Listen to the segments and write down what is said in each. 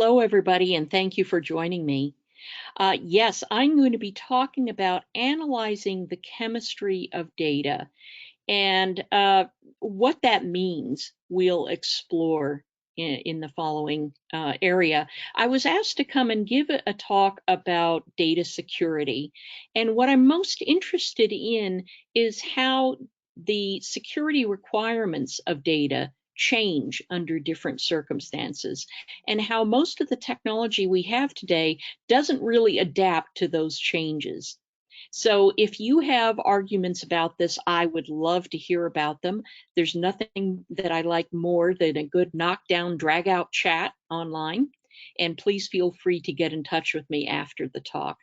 Hello, everybody, and thank you for joining me. Yes, I'm going to be talking about analyzing the chemistry of data, and what that means we'll explore in the following area. I was asked to come and give a talk about data security, and what I'm most interested in is how the security requirements of data change under different circumstances, and how most of the technology we have today doesn't really adapt to those changes. So if you have arguments about this, I would love to hear about them. There's nothing that I like more than a good knockdown, drag out chat online. And please feel free to get in touch with me after the talk.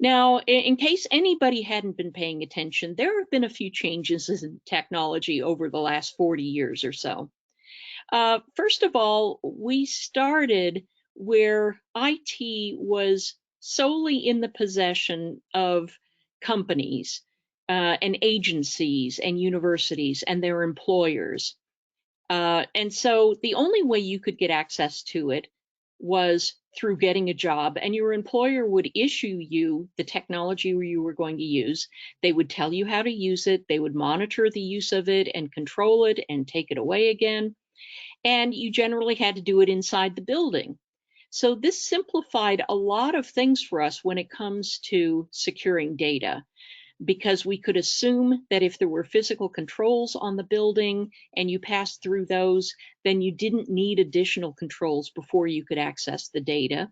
Now, in case anybody hadn't been paying attention, there have been a few changes in technology over the last 40 years or so. First of all, we started where IT was solely in the possession of companies and agencies and universities and their employers. And so the only way you could get access to it was through getting a job, and your employer would issue you the technology you were going to use. They would tell you how to use it, they would monitor the use of it and control it and take it away again. And you generally had to do it inside the building. So this simplified a lot of things for us when it comes to securing data, because we could assume that if there were physical controls on the building and you passed through those, then you didn't need additional controls before you could access the data.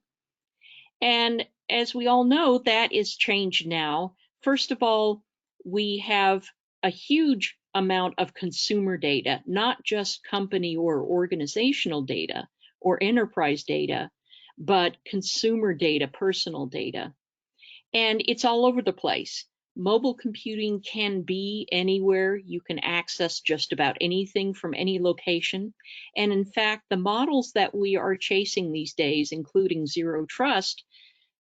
And as we all know, that is changed now. First of all, we have a huge amount of consumer data, not just company or organizational data or enterprise data, but consumer data, personal data. And it's all over the place. Mobile computing can be anywhere. You can access just about anything from any location. And in fact, the models that we are chasing these days, including zero trust,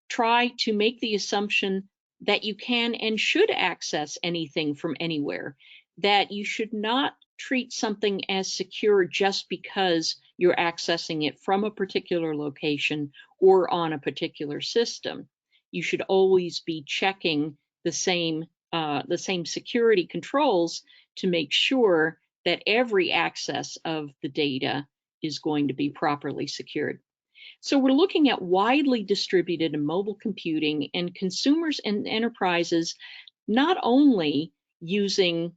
try to make the assumption that you can and should access anything from anywhere, that you should not treat something as secure just because you're accessing it from a particular location or on a particular system. You should always be checking the same security controls to make sure that every access of the data is going to be properly secured. So we're looking at widely distributed and mobile computing, and consumers and enterprises not only using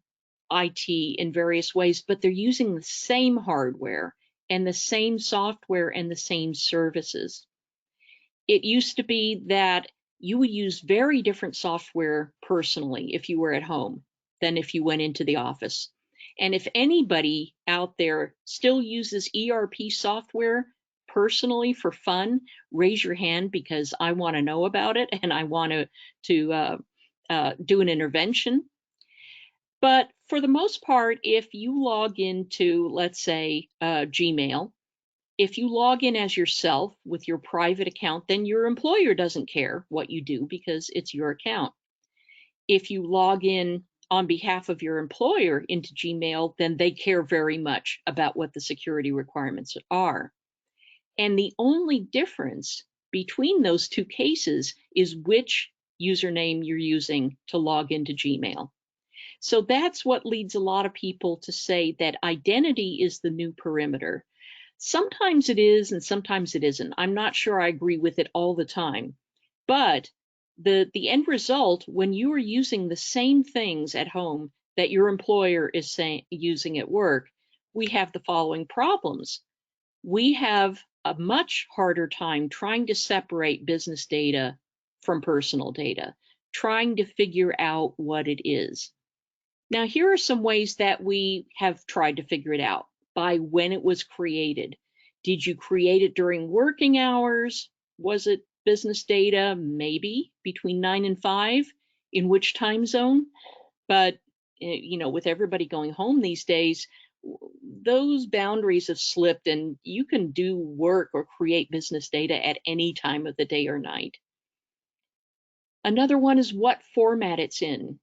IT in various ways, but they're using the same hardware and the same software and the same services. It used to be that you would use very different software personally if you were at home than if you went into the office. And if anybody out there still uses ERP software personally for fun, raise your hand, because I want to know about it and I want to do an intervention. But for the most part, if you log into, let's say, Gmail, if you log in as yourself with your private account, then your employer doesn't care what you do because it's your account. If you log in on behalf of your employer into Gmail, then they care very much about what the security requirements are. And the only difference between those two cases is which username you're using to log into Gmail. So that's what leads a lot of people to say that identity is the new perimeter. Sometimes it is and sometimes it isn't. I'm not sure I agree with it all the time. But the end result, when you are using the same things at home that your employer is using at work, we have the following problems. We have a much harder time trying to separate business data from personal data, trying to figure out what it is. Now, here are some ways that we have tried to figure it out. By when it was created. Did you create it during working hours? Was it business data? Maybe between 9 and 5. In which time zone? But with everybody going home these days, those boundaries have slipped, and you can do work or create business data at any time of the day or night. Another one is what format it's in.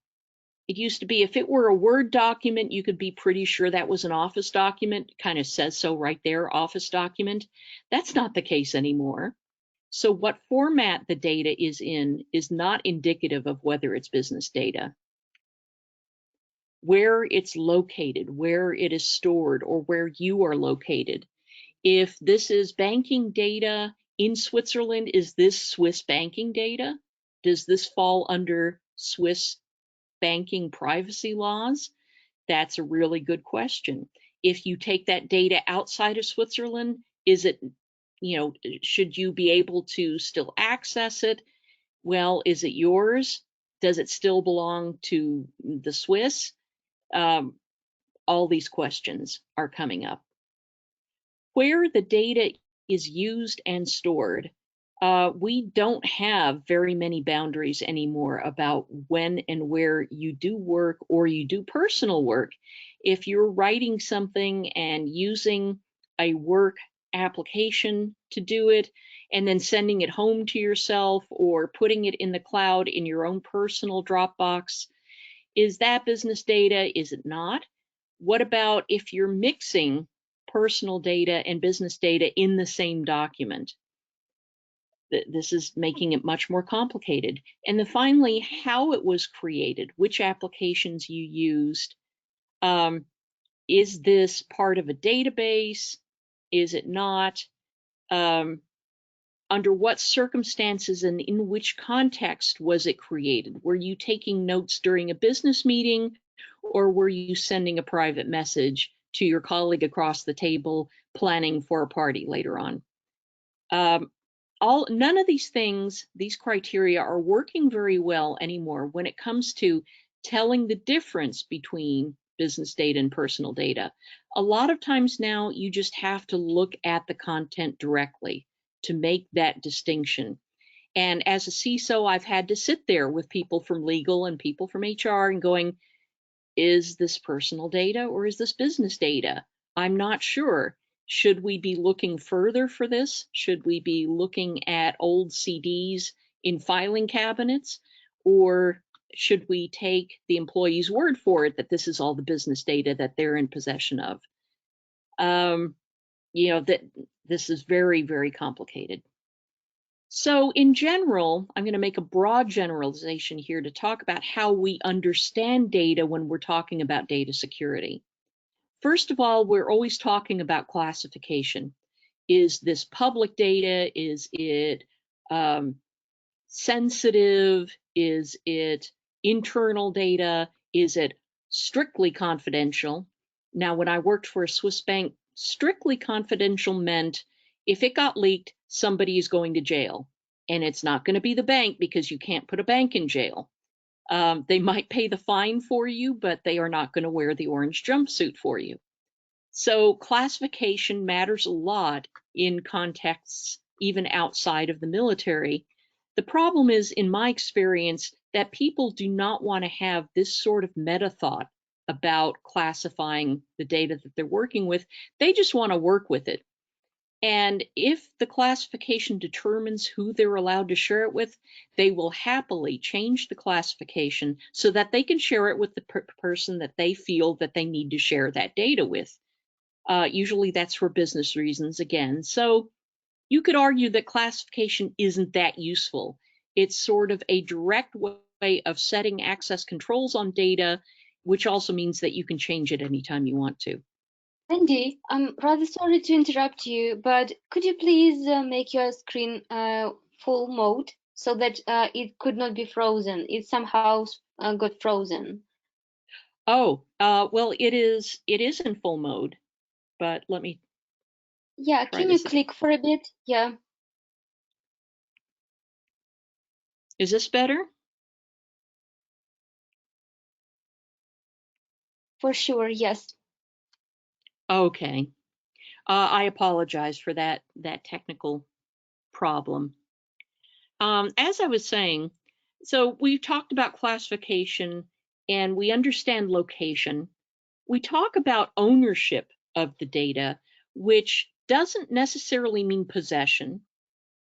It used to be if it were a Word document, you could be pretty sure that was an Office document. Kind of says so right there, Office document. That's not the case anymore. So what format the data is in is not indicative of whether it's business data. Where it's located, where it is stored, or where you are located. If this is banking data in Switzerland, is this Swiss banking data? Does this fall under Swiss banking privacy laws? That's a really good question. If you take that data outside of Switzerland, is it, should you be able to still access it? Well, is it yours? Does it still belong to the Swiss? All these questions are coming up. Where the data is used and stored, we don't have very many boundaries anymore about when and where you do work or you do personal work. If you're writing something and using a work application to do it, and then sending it home to yourself or putting it in the cloud in your own personal Dropbox, is that business data? Is it not? What about if you're mixing personal data and business data in the same document? This is making it much more complicated. And then finally, how it was created, which applications you used. Is this part of a database? Is it not? Under what circumstances and in which context was it created? Were you taking notes during a business meeting, or were you sending a private message to your colleague across the table planning for a party later on? None of these things, these criteria, are working very well anymore when it comes to telling the difference between business data and personal data. A lot of times now you just have to look at the content directly to make that distinction. And as a CISO, I've had to sit there with people from legal and people from HR and going, is this personal data or is this business data? I'm not sure. Should we be looking further for this? Should we be looking at old CDs in filing cabinets? Or should we take the employee's word for it that this is all the business data that they're in possession of? That this is very, very complicated. So in general, I'm going to make a broad generalization here to talk about how we understand data when we're talking about data security. First of all, we're always talking about classification. Is this public data? Is it sensitive? Is it internal data? Is it strictly confidential? Now, when I worked for a Swiss bank, strictly confidential meant if it got leaked, somebody is going to jail. And it's not going to be the bank, because you can't put a bank in jail. They might pay the fine for you, but they are not going to wear the orange jumpsuit for you. So classification matters a lot in contexts even outside of the military. The problem is, in my experience, that people do not want to have this sort of meta thought about classifying the data that they're working with. They just want to work with it. And if the classification determines who they're allowed to share it with, they will happily change the classification so that they can share it with the person that they feel that they need to share that data with. Usually that's for business reasons again. So you could argue that classification isn't that useful. It's sort of a direct way of setting access controls on data, which also means that you can change it anytime you want to. Wendy, I'm rather sorry to interrupt you, but could you please make your screen full mode so that it could not be frozen? It somehow got frozen. Oh, well, it is in full mode, but let me. Yeah, can you click for a bit? Yeah. Is this better? For sure, yes. Okay. I apologize for that technical problem. As I was saying, so we've talked about classification and we understand location. We talk about ownership of the data, which doesn't necessarily mean possession,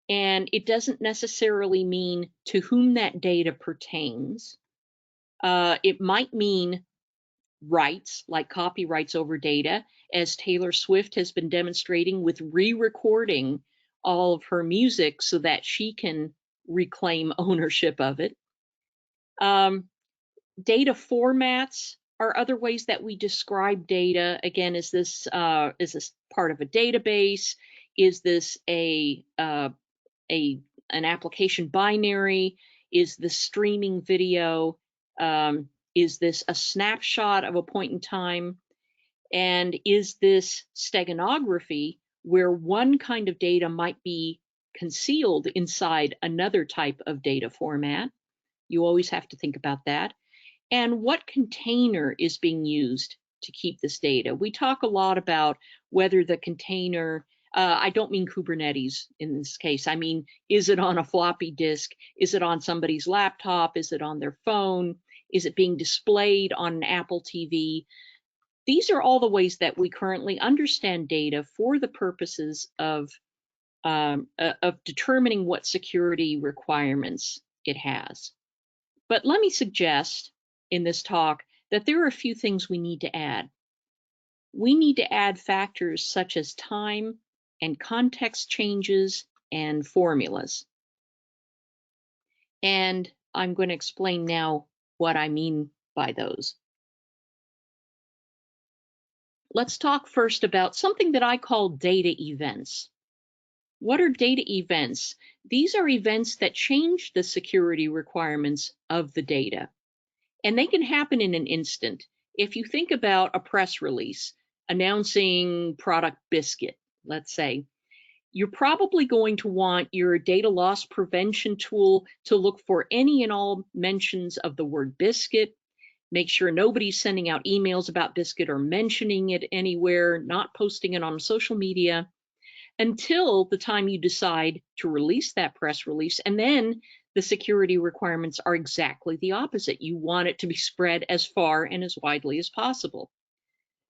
and it doesn't necessarily mean to whom that data pertains. It might mean rights, like copyrights over data, as Taylor Swift has been demonstrating with re-recording all of her music so that she can reclaim ownership of it. Data formats are other ways that we describe data. Again, is this part of a database? Is this an application binary? Is this streaming video? Is this a snapshot of a point in time? And is this steganography, where one kind of data might be concealed inside another type of data format? You always have to think about that. And what container is being used to keep this data? We talk a lot about whether the container, I don't mean Kubernetes in this case. I mean, is it on a floppy disk? Is it on somebody's laptop? Is it on their phone? Is it being displayed on an Apple TV? These are all the ways that we currently understand data for the purposes of determining what security requirements it has. But let me suggest in this talk that there are a few things we need to add. We need to add factors such as time and context changes and formulas. And I'm going to explain now what I mean by those. Let's talk first about something that I call data events. What are data events? These are events that change the security requirements of the data. And they can happen in an instant. If you think about a press release announcing product Biscuit, let's say, you're probably going to want your data loss prevention tool to look for any and all mentions of the word Biscuit. Make sure nobody's sending out emails about Biscuit or mentioning it anywhere, not posting it on social media, until the time you decide to release that press release. And then the security requirements are exactly the opposite. You want it to be spread as far and as widely as possible.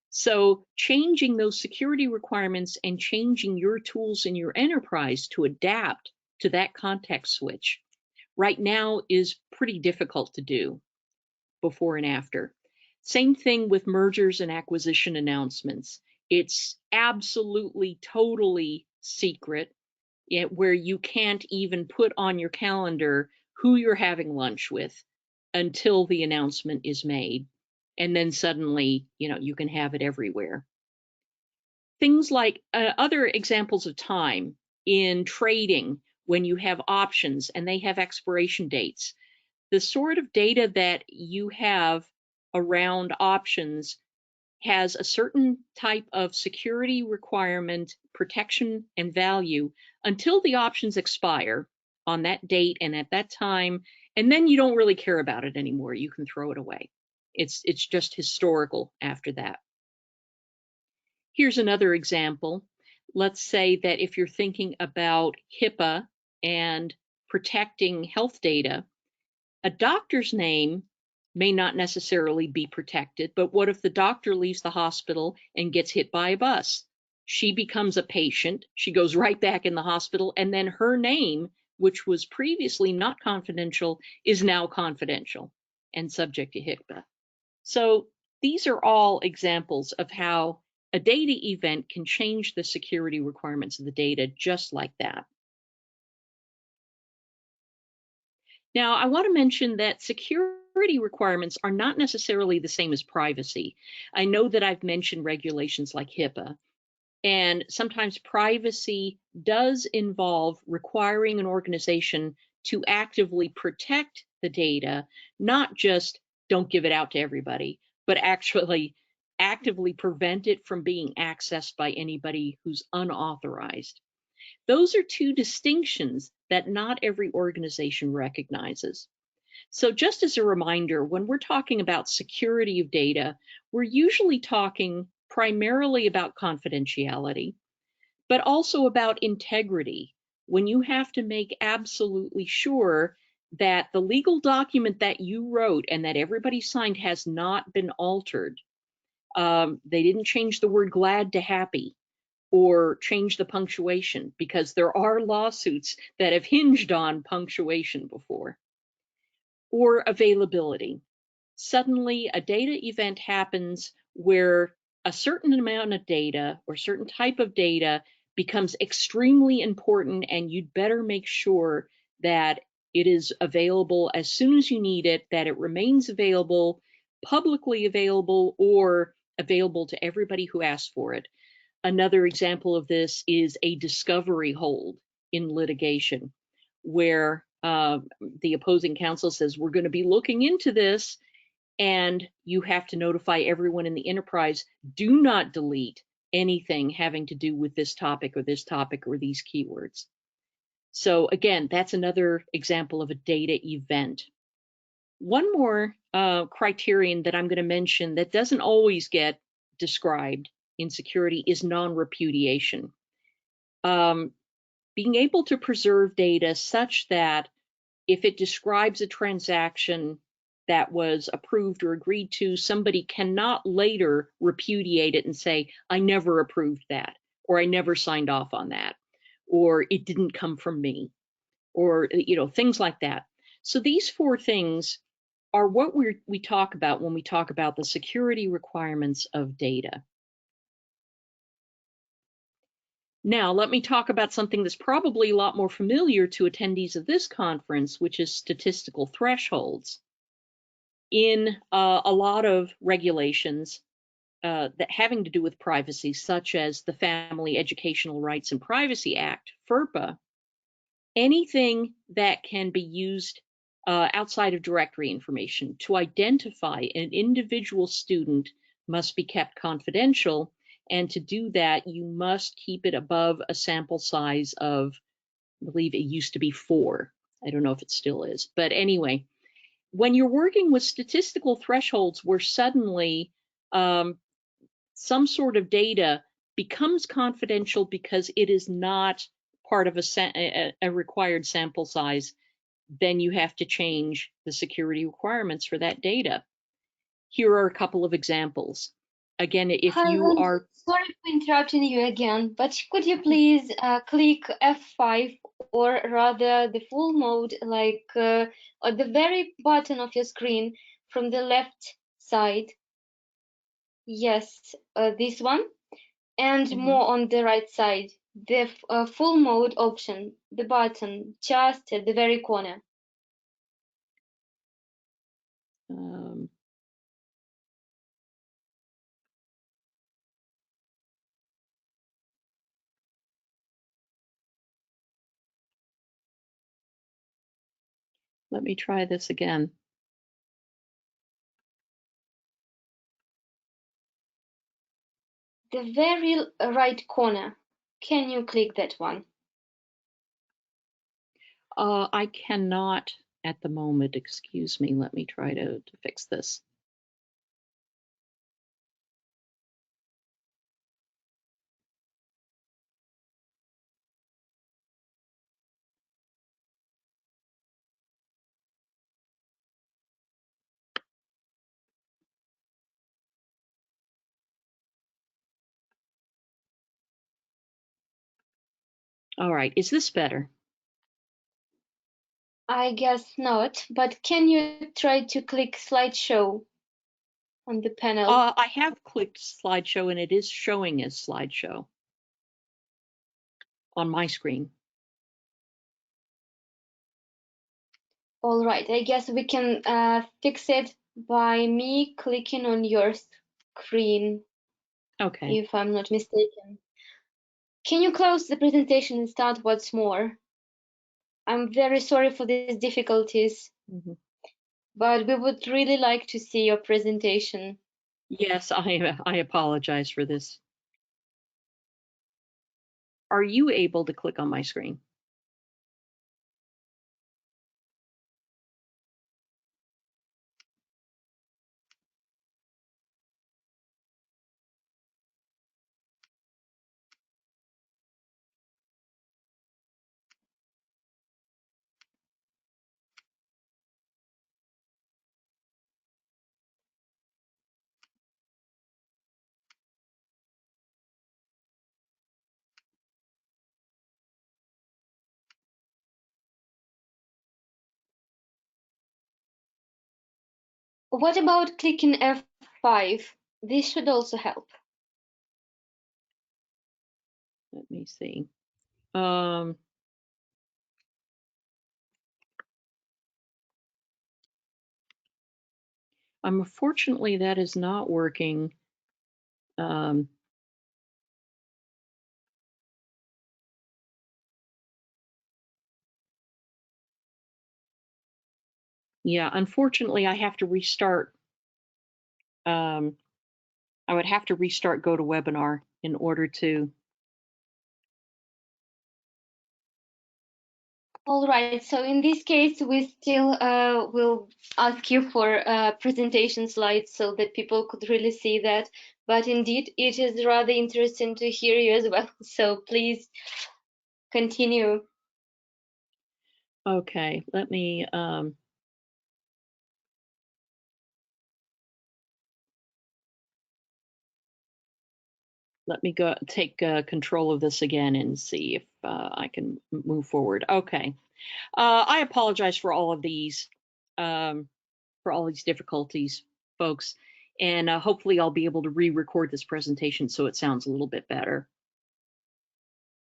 So changing those security requirements and changing your tools in your enterprise to adapt to that context switch right now is pretty difficult to do before and after. Same thing with mergers and acquisition announcements. It's absolutely, totally secret, where you can't even put on your calendar who you're having lunch with until the announcement is made. And then suddenly, you can have it everywhere. Things like other examples of time in trading, when you have options and they have expiration dates. The sort of data that you have around options has a certain type of security requirement, protection, and value until the options expire on that date and at that time, and then you don't really care about it anymore. You can throw it away. It's just historical after that. Here's another example. Let's say that if you're thinking about HIPAA and protecting health data, a doctor's name may not necessarily be protected, but what if the doctor leaves the hospital and gets hit by a bus? She becomes a patient, she goes right back in the hospital, and then her name, which was previously not confidential, is now confidential and subject to HIPAA. So these are all examples of how a data event can change the security requirements of the data just like that. Now, I want to mention that security requirements are not necessarily the same as privacy. I know that I've mentioned regulations like HIPAA, and sometimes privacy does involve requiring an organization to actively protect the data, not just don't give it out to everybody, but actually actively prevent it from being accessed by anybody who's unauthorized. Those are two distinctions that not every organization recognizes. So just as a reminder, when we're talking about security of data, we're usually talking primarily about confidentiality, but also about integrity, when you have to make absolutely sure that the legal document that you wrote and that everybody signed has not been altered. They didn't change the word glad to happy or change the punctuation, because there are lawsuits that have hinged on punctuation before. Or availability. suddenly a data event happens where a certain amount of data or certain type of data becomes extremely important, and you'd better make sure that it is available as soon as you need it, that it remains available, publicly available, or available to everybody who asks for it. Another example of this is a discovery hold in litigation, where the opposing counsel says, we're going to be looking into this, and you have to notify everyone in the enterprise, do not delete anything having to do with this topic or this topic or these keywords. So again, that's another example of a data event. One more criterion that I'm going to mention that doesn't always get described in security is non-repudiation. Being able to preserve data such that if it describes a transaction that was approved or agreed to, somebody cannot later repudiate it and say, I never approved that, or I never signed off on that, or it didn't come from me, or things like that. So these four things are what we talk about when we talk about the security requirements of data. Now, let me talk about something that's probably a lot more familiar to attendees of this conference, which is statistical thresholds. In a lot of regulations that having to do with privacy, such as the Family Educational Rights and Privacy Act, FERPA, anything that can be used outside of directory information to identify an individual student must be kept confidential. And to do that, you must keep it above a sample size of, I believe it used to be 4. I don't know if it still is. But anyway, when you're working with statistical thresholds where suddenly some sort of data becomes confidential because it is not part of a required sample size, then you have to change the security requirements for that data. Here are a couple of examples. Again, if Hi, you Wendy. are... Sorry for interrupting you again, but could you please click F5, or rather the full mode, like at the very bottom of your screen from the left side? Yes, this one, and more on the right side. The full mode option, the button just at the very corner. Let me try this again. The very right corner. Can you click that one? I cannot at the moment. Excuse me. Let me try to fix this. All right. Is this better? I guess not, but can you try to click slideshow on the panel? I have clicked slideshow, and it is showing as slideshow on my screen. All right, I guess we can fix it by me clicking on your screen. Okay. If I'm not mistaken. Can you close the presentation and start once more? I'm very sorry for these difficulties, but we would really like to see your presentation. Yes, I apologize for this. Are you able to click on my screen? What about clicking F5? This should also help. Let me see. Unfortunately, that is not working. Yeah, unfortunately, I have to restart. I would have to restart GoToWebinar in order to. All right, so in this case, we still will ask you for presentation slides so that people could really see that. But indeed, it is rather interesting to hear you as well. So please continue. Okay, let me. Let me go take control of this again and see if I can move forward. Okay. I apologize for all of these, for all these difficulties, folks. And hopefully I'll be able to re-record this presentation so it sounds a little bit better.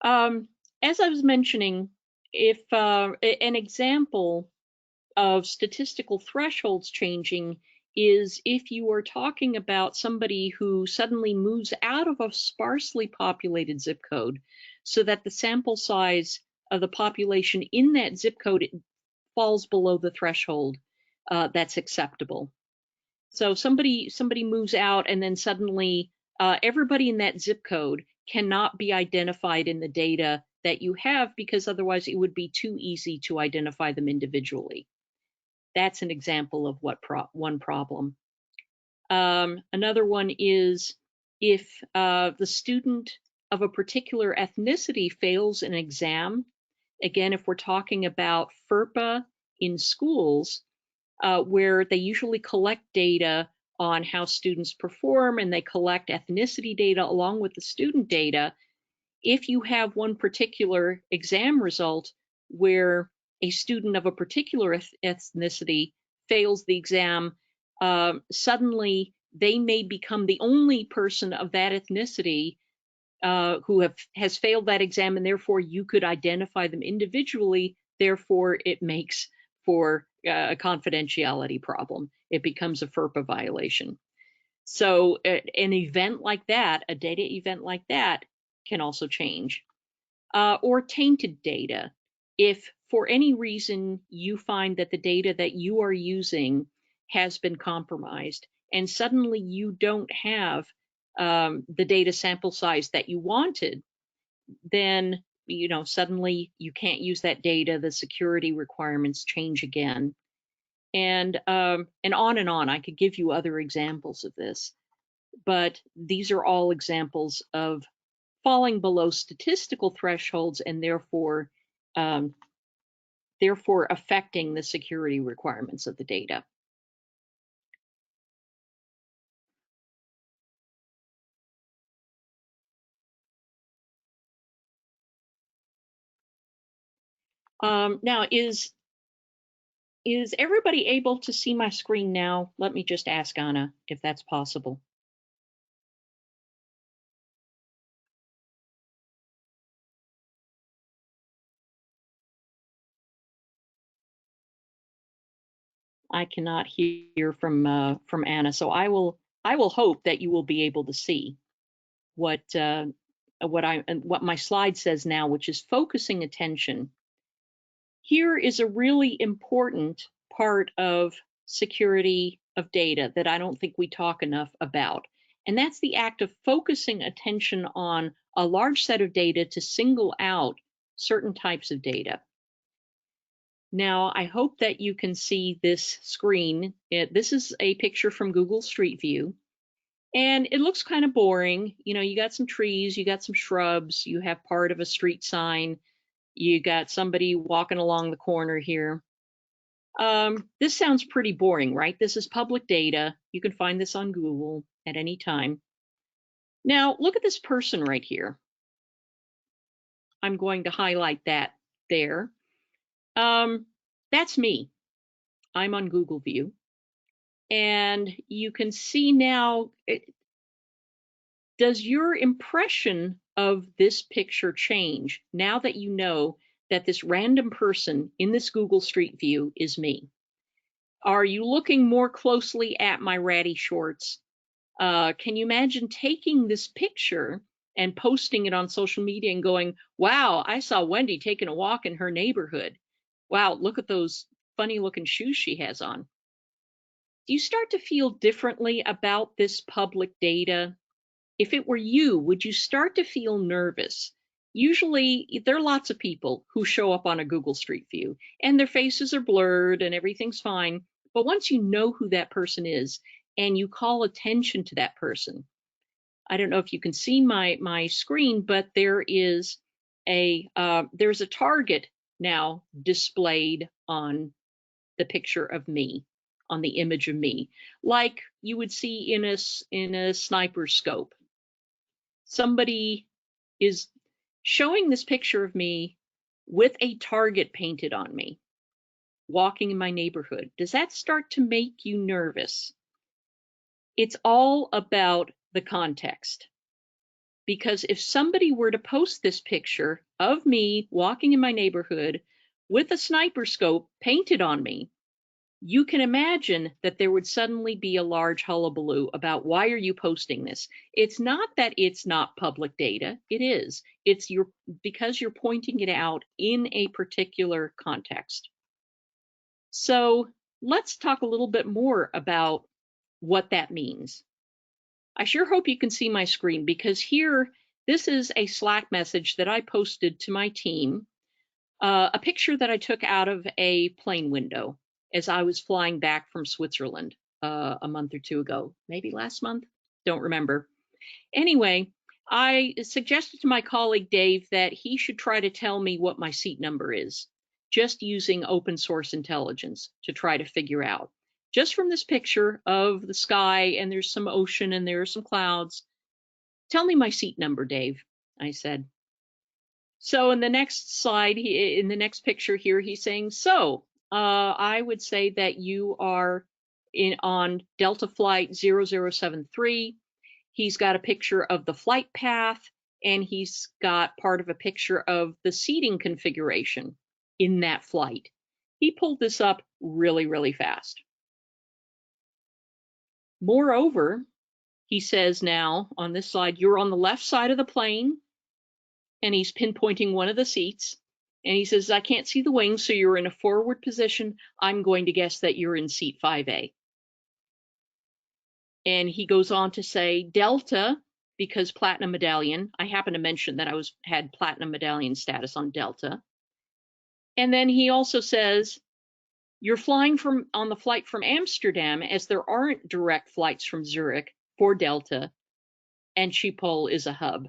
As I was mentioning, if an example of statistical thresholds changing is if you are talking about somebody who suddenly moves out of a sparsely populated zip code so that the sample size of the population in that zip code falls below the threshold that's acceptable. So somebody moves out and then suddenly everybody in that zip code cannot be identified in the data that you have because otherwise it would be too easy to identify them individually. That's an example of one problem. Another one is if the student of a particular ethnicity fails an exam. Again, if we're talking about FERPA in schools, where they usually collect data on how students perform and they collect ethnicity data along with the student data, if you have one particular exam result where a student of a particular ethnicity fails the exam, suddenly they may become the only person of that ethnicity who has failed that exam, and therefore you could identify them individually. Therefore, it makes for a confidentiality problem. It becomes a FERPA violation. So an event like that, a data event like that, can also change. Or tainted data. If for any reason you find that the data that you are using has been compromised and suddenly you don't have the data sample size that you wanted, then suddenly you can't use that data. The security requirements change again, and on and on. I could give you other examples of this, but these are all examples of falling below statistical thresholds and um, therefore affecting the security requirements of the data. Now, is everybody able to see my screen now? Let me just ask Anna if that's possible. I cannot hear from Anna, so I will hope that you will be able to see what what my slide says now, which is focusing attention. Here is a really important part of security of data that I don't think we talk enough about, and that's the act of focusing attention on a large set of data to single out certain types of data. Now, I hope that you can see this screen. This is a picture from Google Street View, and it looks kind of boring. You got some trees, you got some shrubs, you have part of a street sign, you got somebody walking along the corner here. This sounds pretty boring, right? This is public data. You can find this on Google at any time. Now, look at this person right here. I'm going to highlight that there. That's me. I'm on Google View. And you can see now, does your impression of this picture change now that you know that this random person in this Google Street View is me? Are you looking more closely at my ratty shorts? Can you imagine taking this picture and posting it on social media and going, wow, I saw Wendy taking a walk in her neighborhood. Wow, look at those funny looking shoes she has on. Do you start to feel differently about this public data? If it were you, would you start to feel nervous? Usually, there are lots of people who show up on a Google Street View and their faces are blurred and everything's fine. But once you know who that person is and you call attention to that person, I don't know if you can see my screen, but there's a target now displayed on the picture of me, on the image of me, like you would see in a sniper scope. Somebody is showing this picture of me with a target painted on me, walking in my neighborhood. Does that start to make you nervous? It's all about the context. Because if somebody were to post this picture of me walking in my neighborhood with a sniper scope painted on me, you can imagine that there would suddenly be a large hullabaloo about why are you posting this? It's not that it's not public data. It is. It's because you're pointing it out in a particular context. So let's talk a little bit more about what that means. I sure hope you can see my screen, because here, this is a Slack message that I posted to my team, a picture that I took out of a plane window as I was flying back from Switzerland a month or two ago, maybe last month, don't remember. Anyway, I suggested to my colleague Dave that he should try to tell me what my seat number is, just using open source intelligence to try to figure out. Just from this picture of the sky, and there's some ocean and there are some clouds. Tell me my seat number, Dave, I said. So in the next slide, in the next picture here, he's saying, so I would say that you are on Delta Flight 0073. He's got a picture of the flight path, and he's got part of a picture of the seating configuration in that flight. He pulled this up really, really fast. Moreover, he says now on this slide, you're on the left side of the plane, and he's pinpointing one of the seats. And he says, I can't see the wings, so you're in a forward position. I'm going to guess that you're in seat 5A. And he goes on to say, Delta, because platinum medallion. I happen to mention that I had platinum medallion status on Delta. And then he also says, you're flying on the flight from Amsterdam, as there aren't direct flights from Zurich for Delta, and Schiphol is a hub.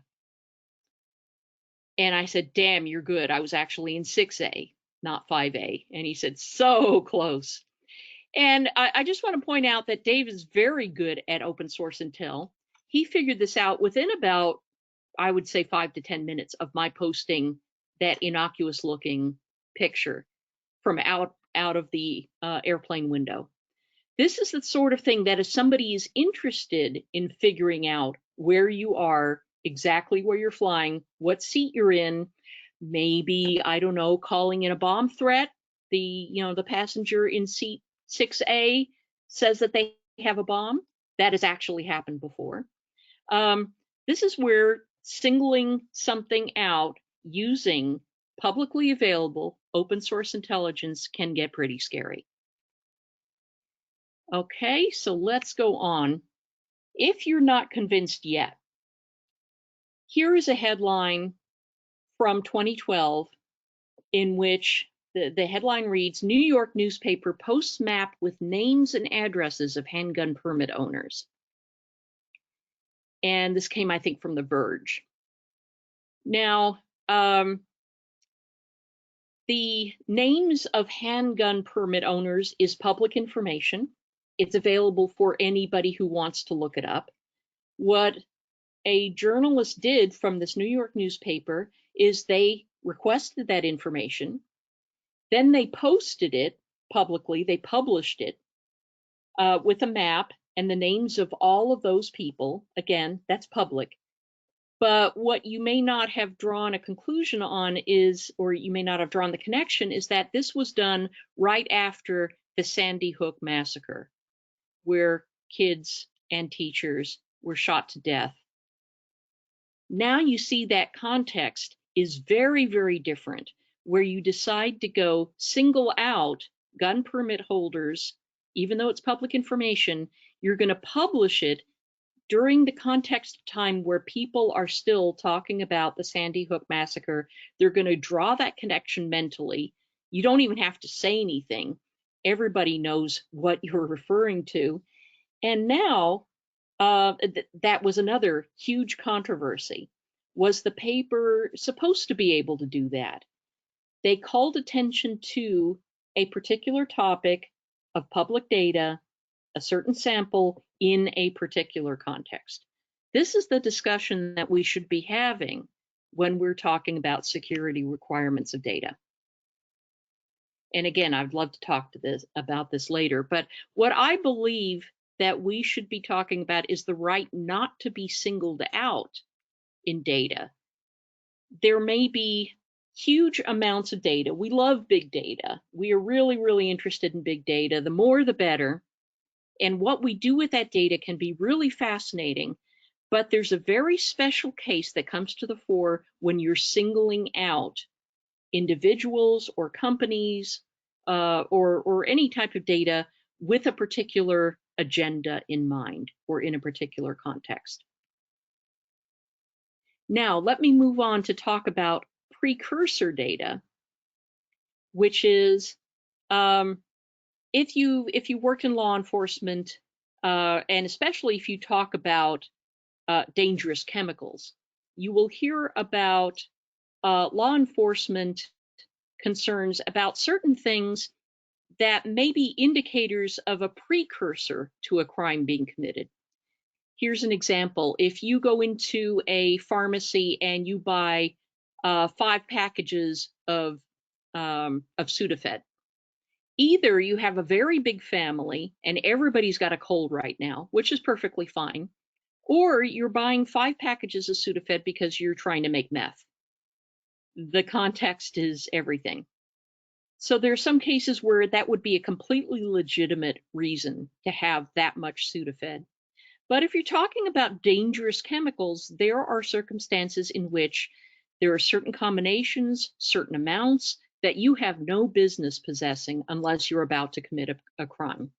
And I said, damn, you're good. I was actually in 6A, not 5A. And he said, so close. And I just want to point out that Dave is very good at open source intel. He figured this out within about, I would say, 5 to 10 minutes of my posting that innocuous looking picture from out of the airplane window. This is the sort of thing that if somebody is interested in figuring out where you are, exactly where you're flying, what seat you're in, maybe, I don't know, calling in a bomb threat, the passenger in seat 6A says that they have a bomb. That has actually happened before. This is where singling something out using publicly available open source intelligence can get pretty scary. Okay, so let's go on. If you're not convinced yet, here is a headline from 2012 in which the headline reads, New York newspaper posts map with names and addresses of handgun permit owners. And this came, I think, from The Verge. Now, the names of handgun permit owners is public information. It's available for anybody who wants to look it up. What a journalist did from this New York newspaper is they requested that information. Then they posted it publicly, they published it, with a map and the names of all of those people. Again, that's public. But what you may not have drawn a conclusion on is, or you may not have drawn the connection, is that this was done right after the Sandy Hook massacre, where kids and teachers were shot to death. Now you see that context is very, very different, where you decide to go single out gun permit holders, even though it's public information, you're going to publish it during the context of time where people are still talking about the Sandy Hook massacre. They're going to draw that connection mentally. You don't even have to say anything. Everybody knows what you're referring to. And now that was another huge controversy. Was the paper supposed to be able to do that? They called attention to a particular topic of public data, a certain sample in a particular context. This is the discussion that we should be having when we're talking about security requirements of data. And again, I'd love to talk about this later, but what I believe that we should be talking about is the right not to be singled out in data. There may be huge amounts of data. We love big data. We are really, really interested in big data. The more, the better. And what we do with that data can be really fascinating, but there's a very special case that comes to the fore when you're singling out individuals or companies or any type of data with a particular agenda in mind or in a particular context. Now, let me move on to talk about precursor data, which is if you work in law enforcement, and especially if you talk about dangerous chemicals, you will hear about law enforcement concerns about certain things that may be indicators of a precursor to a crime being committed. Here's an example. If you go into a pharmacy and you buy 5 packages of Sudafed, either you have a very big family and everybody's got a cold right now, which is perfectly fine, or you're buying 5 packages of Sudafed because you're trying to make meth. The context is everything. So there are some cases where that would be a completely legitimate reason to have that much Sudafed. But if you're talking about dangerous chemicals, there are circumstances in which there are certain combinations, certain amounts that you have no business possessing unless you're about to commit a crime.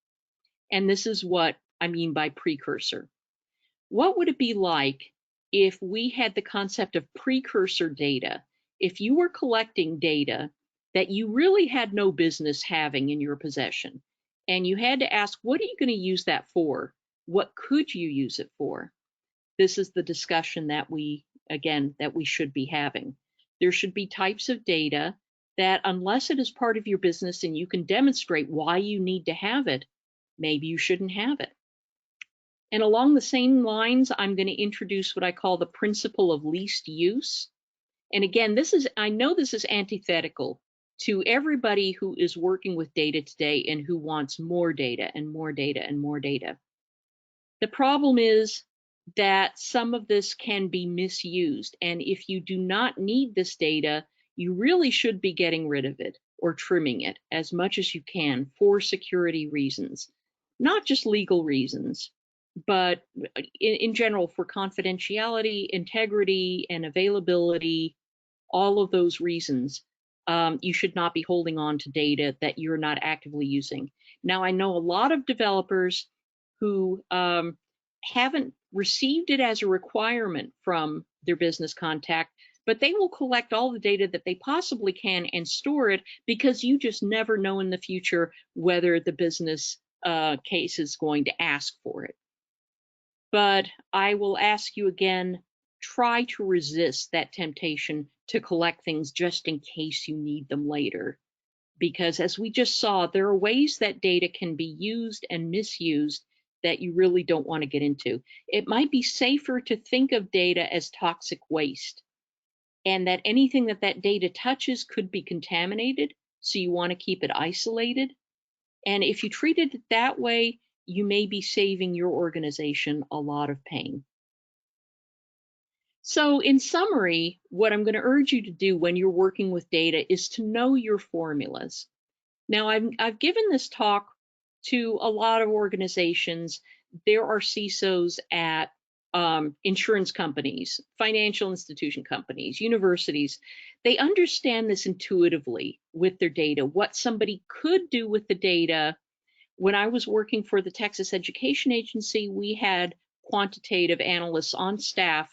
And this is what I mean by precursor. What would it be like if we had the concept of precursor data? If you were collecting data that you really had no business having in your possession, and you had to ask, what are you going to use that for? What could you use it for? This is the discussion that we should be having. There should be types of data that, unless it is part of your business and you can demonstrate why you need to have it, maybe you shouldn't have it. And along the same lines, I'm going to introduce what I call the principle of least use. And again, I know this is antithetical to everybody who is working with data today and who wants more data and more data and more data. The problem is that some of this can be misused. And if you do not need this data, you really should be getting rid of it or trimming it as much as you can for security reasons, not just legal reasons, but in general for confidentiality, integrity, and availability, all of those reasons. You should not be holding on to data that you're not actively using. Now, I know a lot of developers who haven't received it as a requirement from their business contact, but they will collect all the data that they possibly can and store it because you just never know in the future whether the business case is going to ask for it. But I will ask you again, try to resist that temptation to collect things just in case you need them later. Because as we just saw, there are ways that data can be used and misused that you really don't want to get into. It might be safer to think of data as toxic waste, and that anything that data touches could be contaminated, so you want to keep it isolated. And if you treated it that way, you may be saving your organization a lot of pain. So in summary, what I'm going to urge you to do when you're working with data is to know your formulas. Now, I've given this talk to a lot of organizations. There are CISOs at insurance companies, financial institution companies, universities. They understand this intuitively with their data, what somebody could do with the data. When I was working for the Texas Education Agency, we had quantitative analysts on staff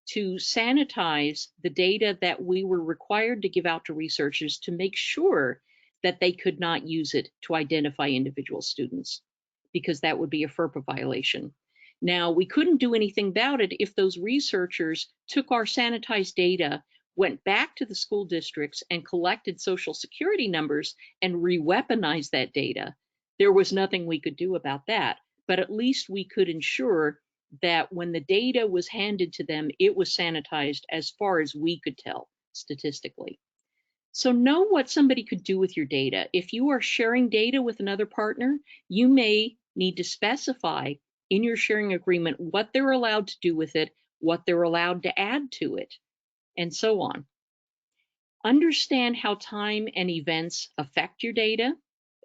to sanitize the data that we were required to give out to researchers to make sure that they could not use it to identify individual students, because that would be a FERPA violation. Now, we couldn't do anything about it if those researchers took our sanitized data, went back to the school districts and collected social security numbers and re-weaponized that data. There was nothing we could do about that, but at least we could ensure that when the data was handed to them, it was sanitized as far as we could tell statistically. So know what somebody could do with your data. If you are sharing data with another partner, you may need to specify in your sharing agreement what they're allowed to do with it, what they're allowed to add to it, and so on. Understand how time and events affect your data,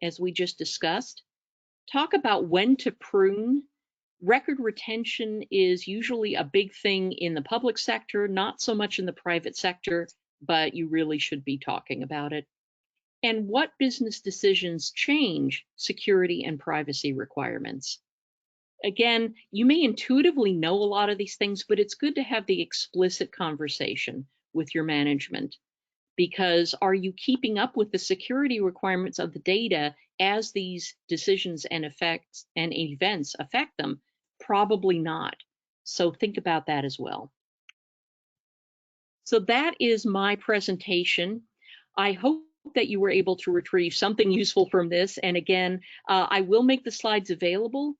as we just discussed. Talk about when to prune. Record retention is usually a big thing in the public sector, not so much in the private sector, but you really should be talking about it. And what business decisions change security and privacy requirements? Again, you may intuitively know a lot of these things, but it's good to have the explicit conversation with your management, because are you keeping up with the security requirements of the data as these decisions and effects and events affect them? Probably not. So think about that as well. So that is my presentation. I hope that you were able to retrieve something useful from this. And again, I will make the slides available